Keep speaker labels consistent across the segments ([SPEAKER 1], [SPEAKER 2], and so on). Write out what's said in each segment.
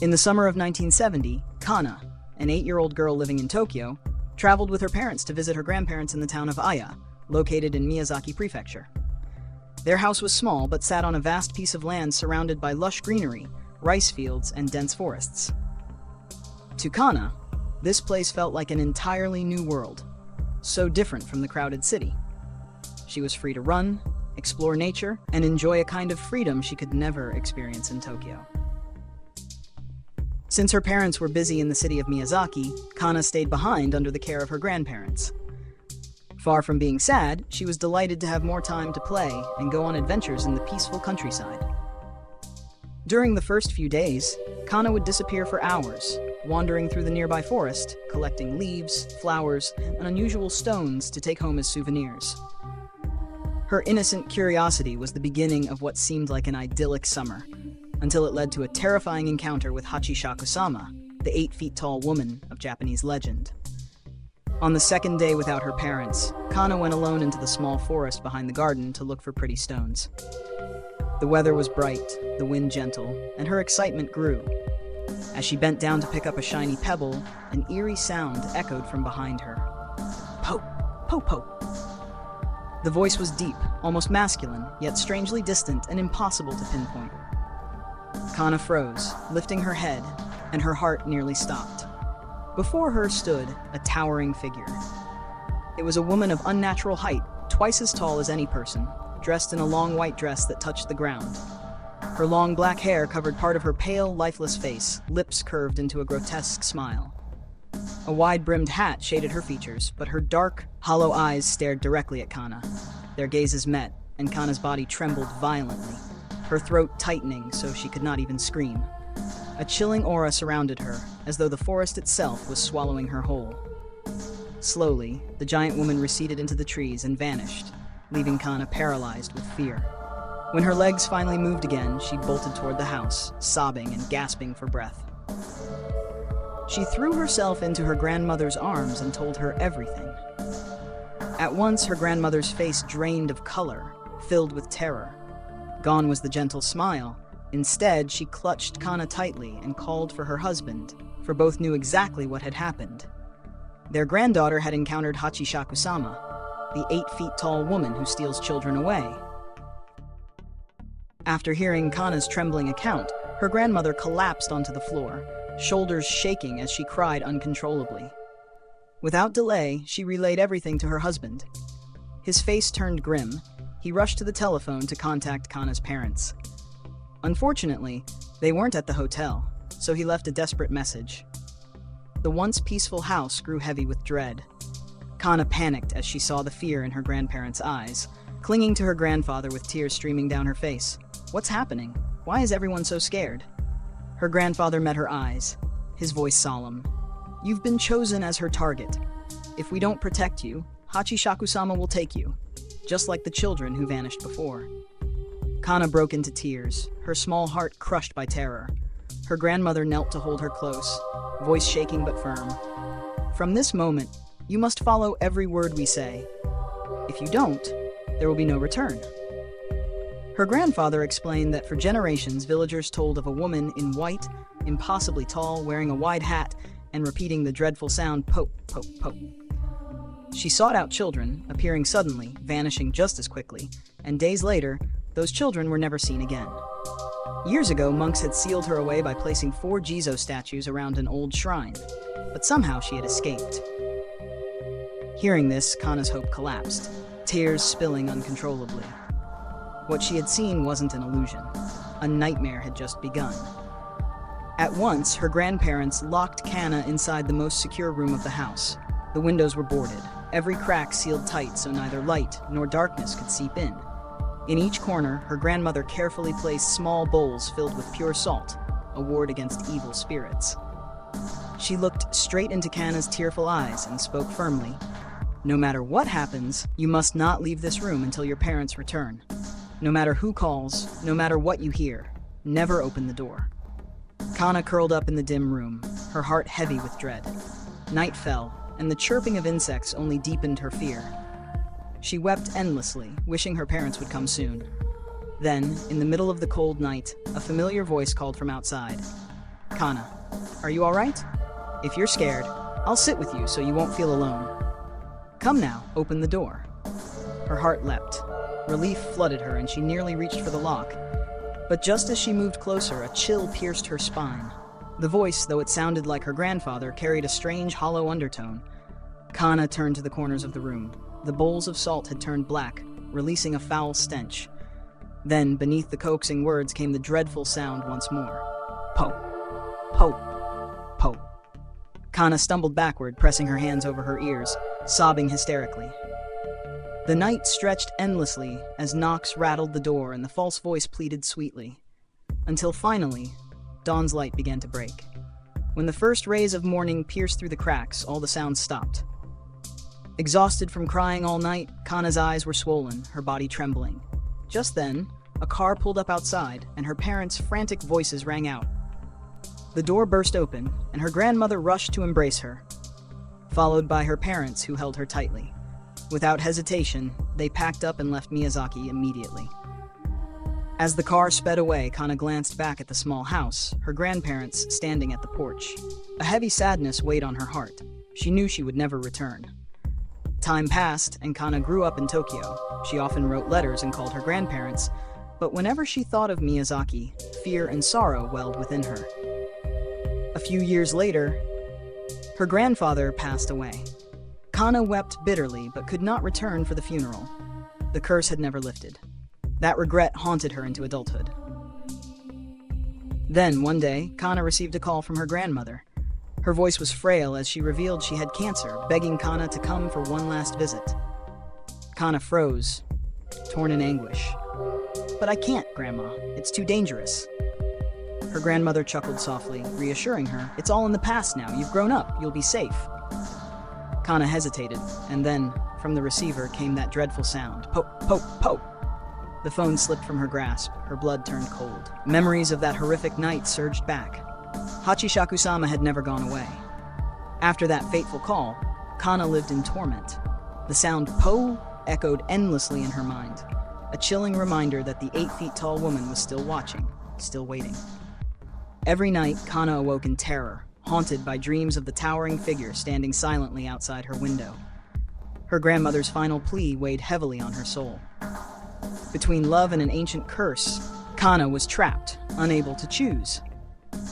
[SPEAKER 1] In the summer of 1970, Kana, an 8-year-old girl living in Tokyo, traveled with her parents to visit her grandparents in the town of Aya, located in Miyazaki Prefecture. Their house was small but sat on a vast piece of land surrounded by lush greenery, rice fields, and dense forests. To Kana, this place felt like an entirely new world, so different from the crowded city. She was free to run, explore nature, and enjoy a kind of freedom she could never experience in Tokyo. Since her parents were busy in the city of Miyazaki, Kana stayed behind under the care of her grandparents. Far from being sad, she was delighted to have more time to play and go on adventures in the peaceful countryside. During the first few days, Kana would disappear for hours, wandering through the nearby forest, collecting leaves, flowers, and unusual stones to take home as souvenirs. Her innocent curiosity was the beginning of what seemed like an idyllic summer, until it led to a terrifying encounter with Hachishakusama, the 8-feet-tall woman of Japanese legend. On the second day without her parents, Kana went alone into the small forest behind the garden to look for pretty stones. The weather was bright, the wind gentle, and her excitement grew. As she bent down to pick up a shiny pebble, an eerie sound echoed from behind her. Pope! Pope! Pope! The voice was deep, almost masculine, yet strangely distant and impossible to pinpoint. Kana froze, lifting her head, and her heart nearly stopped. Before her stood a towering figure. It was a woman of unnatural height, twice as tall as any person, dressed in a long white dress that touched the ground. Her long black hair covered part of her pale, lifeless face, lips curved into a grotesque smile. A wide-brimmed hat shaded her features, but her dark, hollow eyes stared directly at Kana. Their gazes met, and Kana's body trembled violently, her throat tightening so she could not even scream. A chilling aura surrounded her, as though the forest itself was swallowing her whole. Slowly, the giant woman receded into the trees and vanished, leaving Kana paralyzed with fear. When her legs finally moved again, she bolted toward the house, sobbing and gasping for breath. She threw herself into her grandmother's arms and told her everything. At once, her grandmother's face drained of color, filled with terror. Gone was the gentle smile. Instead, she clutched Kana tightly and called for her husband, for both knew exactly what had happened. Their granddaughter had encountered Hachishakusama, the 8-feet-tall woman who steals children away. After hearing Kana's trembling account, her grandmother collapsed onto the floor, shoulders shaking as she cried uncontrollably. Without delay, she relayed everything to her husband. His face turned grim. He rushed to the telephone to contact Kana's parents. Unfortunately, they weren't at the hotel, so he left a desperate message. The once peaceful house grew heavy with dread. Kana panicked as she saw the fear in her grandparents' eyes, clinging to her grandfather with tears streaming down her face. What's happening? Why is everyone so scared? Her grandfather met her eyes, his voice solemn. You've been chosen as her target. If we don't protect you, Hachishakusama will take you, just like the children who vanished before. Kana broke into tears, her small heart crushed by terror. Her grandmother knelt to hold her close, voice shaking but firm. From this moment, you must follow every word we say. If you don't, there will be no return. Her grandfather explained that for generations, villagers told of a woman in white, impossibly tall, wearing a wide hat, and repeating the dreadful sound, pope, pope, pope. She sought out children, appearing suddenly, vanishing just as quickly, and days later, those children were never seen again. Years ago, monks had sealed her away by placing 4 Jizo statues around an old shrine, but somehow she had escaped. Hearing this, Kana's hope collapsed, tears spilling uncontrollably. What she had seen wasn't an illusion. A nightmare had just begun. At once, her grandparents locked Kana inside the most secure room of the house. The windows were boarded, every crack sealed tight so neither light nor darkness could seep in. In each corner, her grandmother carefully placed small bowls filled with pure salt, a ward against evil spirits. She looked straight into Kana's tearful eyes and spoke firmly. No matter what happens, you must not leave this room until your parents return. No matter who calls, no matter what you hear, never open the door. Kana curled up in the dim room, her heart heavy with dread. Night fell, and the chirping of insects only deepened her fear. She wept endlessly, wishing her parents would come soon. Then, in the middle of the cold night, a familiar voice called from outside. Kana, are you all right? If you're scared, I'll sit with you so you won't feel alone. Come now, open the door. Her heart leapt. Relief flooded her and she nearly reached for the lock. But just as she moved closer, a chill pierced her spine. The voice, though it sounded like her grandfather, carried a strange, hollow undertone. Kana turned to the corners of the room. The bowls of salt had turned black, releasing a foul stench. Then, beneath the coaxing words, came the dreadful sound once more. Pope, Pope, Pope. Kana stumbled backward, pressing her hands over her ears, sobbing hysterically. The night stretched endlessly as knocks rattled the door and the false voice pleaded sweetly. Until finally, dawn's light began to break. When the first rays of morning pierced through the cracks, all the sounds stopped. Exhausted from crying all night, Kana's eyes were swollen, her body trembling. Just then, a car pulled up outside, and her parents' frantic voices rang out. The door burst open, and her grandmother rushed to embrace her, followed by her parents who held her tightly. Without hesitation, they packed up and left Miyazaki immediately. As the car sped away, Kana glanced back at the small house, her grandparents standing at the porch. A heavy sadness weighed on her heart. She knew she would never return. Time passed, and Kana grew up in Tokyo. She often wrote letters and called her grandparents, but whenever she thought of Miyazaki, fear and sorrow welled within her. A few years later, her grandfather passed away. Kana wept bitterly, but could not return for the funeral. The curse had never lifted. That regret haunted her into adulthood. Then, one day, Kana received a call from her grandmother. Her voice was frail as she revealed she had cancer, begging Kana to come for one last visit. Kana froze, torn in anguish. "But I can't, Grandma. It's too dangerous." Her grandmother chuckled softly, reassuring her, "It's all in the past now. You've grown up. You'll be safe." Kana hesitated, and then, from the receiver, came that dreadful sound. Pope, pope, pope. The phone slipped from her grasp. Her blood turned cold. Memories of that horrific night surged back. Hachishakusama had never gone away. After that fateful call, Kana lived in torment. The sound po echoed endlessly in her mind, a chilling reminder that the 8-feet-tall woman was still watching, still waiting. Every night, Kana awoke in terror, haunted by dreams of the towering figure standing silently outside her window. Her grandmother's final plea weighed heavily on her soul. Between love and an ancient curse, Kana was trapped, unable to choose.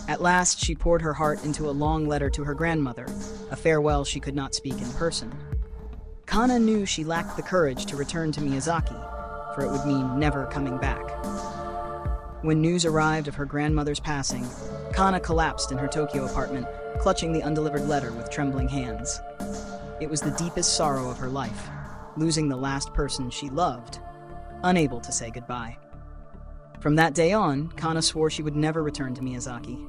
[SPEAKER 1] At last, she poured her heart into a long letter to her grandmother, a farewell she could not speak in person. Kana knew she lacked the courage to return to Miyazaki, for it would mean never coming back. When news arrived of her grandmother's passing, Kana collapsed in her Tokyo apartment, clutching the undelivered letter with trembling hands. It was the deepest sorrow of her life, losing the last person she loved, unable to say goodbye. From that day on, Kana swore she would never return to Miyazaki.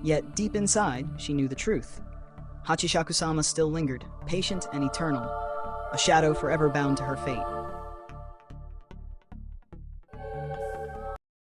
[SPEAKER 1] Yet, deep inside, she knew the truth. Hachishakusama still lingered, patient and eternal, a shadow forever bound to her fate.